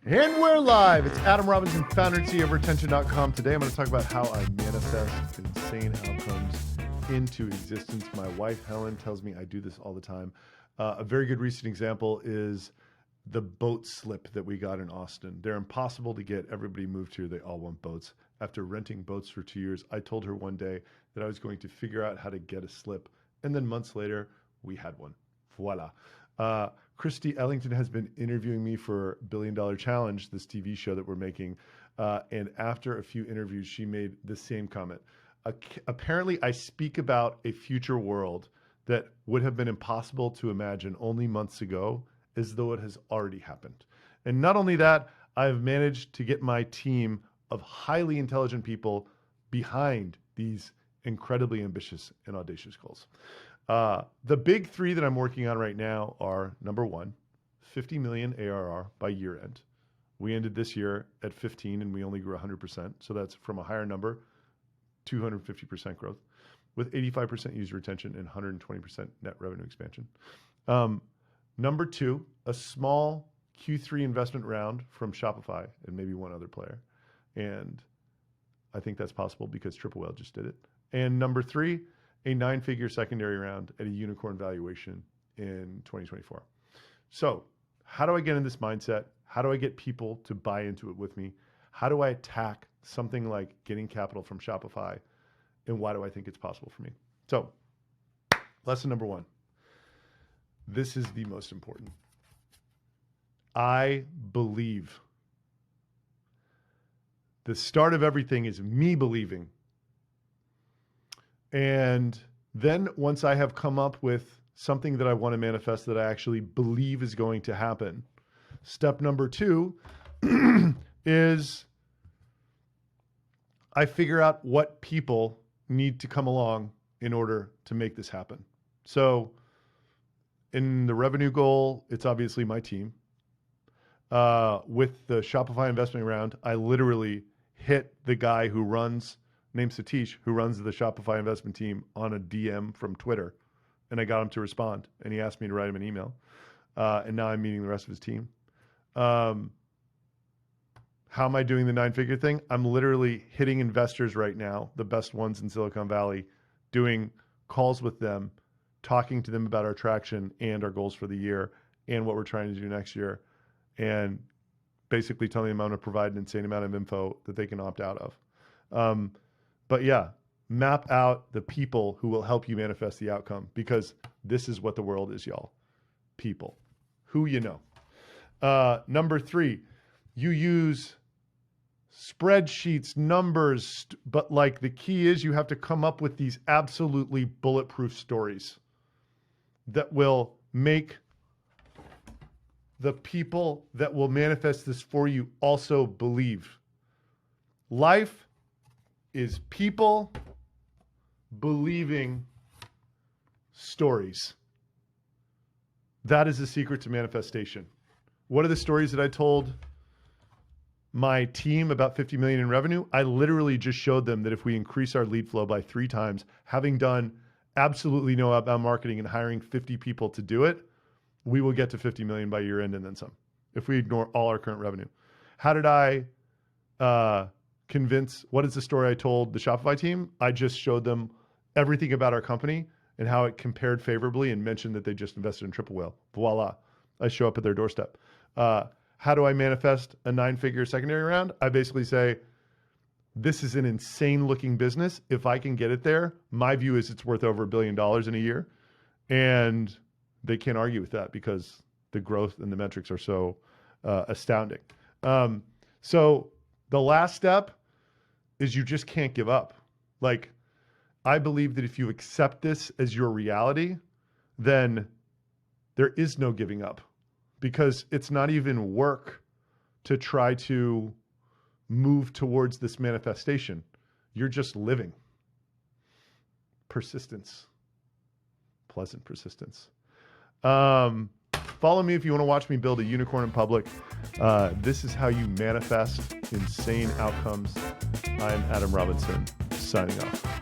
And we're live. It's Adam Robinson, founder and CEO of Retention.com. Today I'm going to talk about how I manifest insane outcomes into existence. My wife, Helen, tells me I do this all the time. A very good recent example is the boat slip that we got in Austin. They're impossible to get. Everybody moved here. They all want boats. After renting boats for 2 years, I told her one day that I was going to figure out how to get a slip. And then months later, we had one. Voila. Christy Ellington has been interviewing me for Billion Dollar Challenge, this TV show that we're making. And after a few interviews, she made the same comment. Apparently, I speak about a future world that would have been impossible to imagine only months ago, as though it has already happened. And not only that, I've managed to get my team of highly intelligent people behind these incredibly ambitious and audacious goals. The big three that I'm working on right now are, number one, 50 million ARR by year end. We ended this year at 15 and we only grew 100%. So that's from a higher number, 250% growth with 85% user retention and 120% net revenue expansion. Number two, a small Q3 investment round from Shopify and maybe one other player. And I think that's possible because Triple Whale just did it. And number three, a 9-figure secondary round at a unicorn valuation in 2024. So how do I get in this mindset? How do I get people to buy into it with me? How do I attack something like getting capital from Shopify? And why do I think it's possible for me? So lesson number one, this is the most important. I believe. The start of everything is me believing. And then once I have come up with something that I want to manifest that I actually believe is going to happen, step number two is I figure out what people need to come along in order to make this happen. So in the revenue goal, it's obviously my team. With the Shopify investment round, I literally hit the guy who runs, named Satish, who runs the Shopify investment team, on a DM from Twitter. And I got him to respond. And he asked me to write him an email. And now I'm meeting the rest of his team. How am I doing the 9-figure thing? I'm literally hitting investors right now, the best ones in Silicon Valley, doing calls with them, talking to them about our traction and our goals for the year and what we're trying to do next year. And basically telling them I'm going to provide an insane amount of info that they can opt out of. But yeah, map out the people who will help you manifest the outcome, because this is what the world is, y'all. People. Who you know. Number three, you use spreadsheets, numbers, but like the key is you have to come up with these absolutely bulletproof stories that will make the people that will manifest this for you also believe. Life is people believing stories. That is the secret to manifestation. What are the stories that I told my team about 50 million in revenue? I literally just showed them that if we increase our lead flow by 3 times, having done absolutely no outbound marketing and hiring 50 people to do it, we will get to 50 million by year end and then some, if we ignore all our current revenue. How did I convince, what is the story I told the Shopify team? I just showed them everything about our company and how it compared favorably and mentioned that they just invested in Triple Whale. Voila. I show up at their doorstep. How do I manifest a 9-figure secondary round? I basically say, this is an insane looking business. If I can get it there, my view is it's worth over $1 billion in a year. And they can't argue with that because the growth and the metrics are so astounding. So the last step is you just can't give up. Like, I believe that if you accept this as your reality, then there is no giving up, because it's not even work to try to move towards this manifestation. You're just living. Persistence. Pleasant persistence. Follow me if you want to watch me build a unicorn in public. This is how you manifest insane outcomes. I'm Adam Robinson, signing off.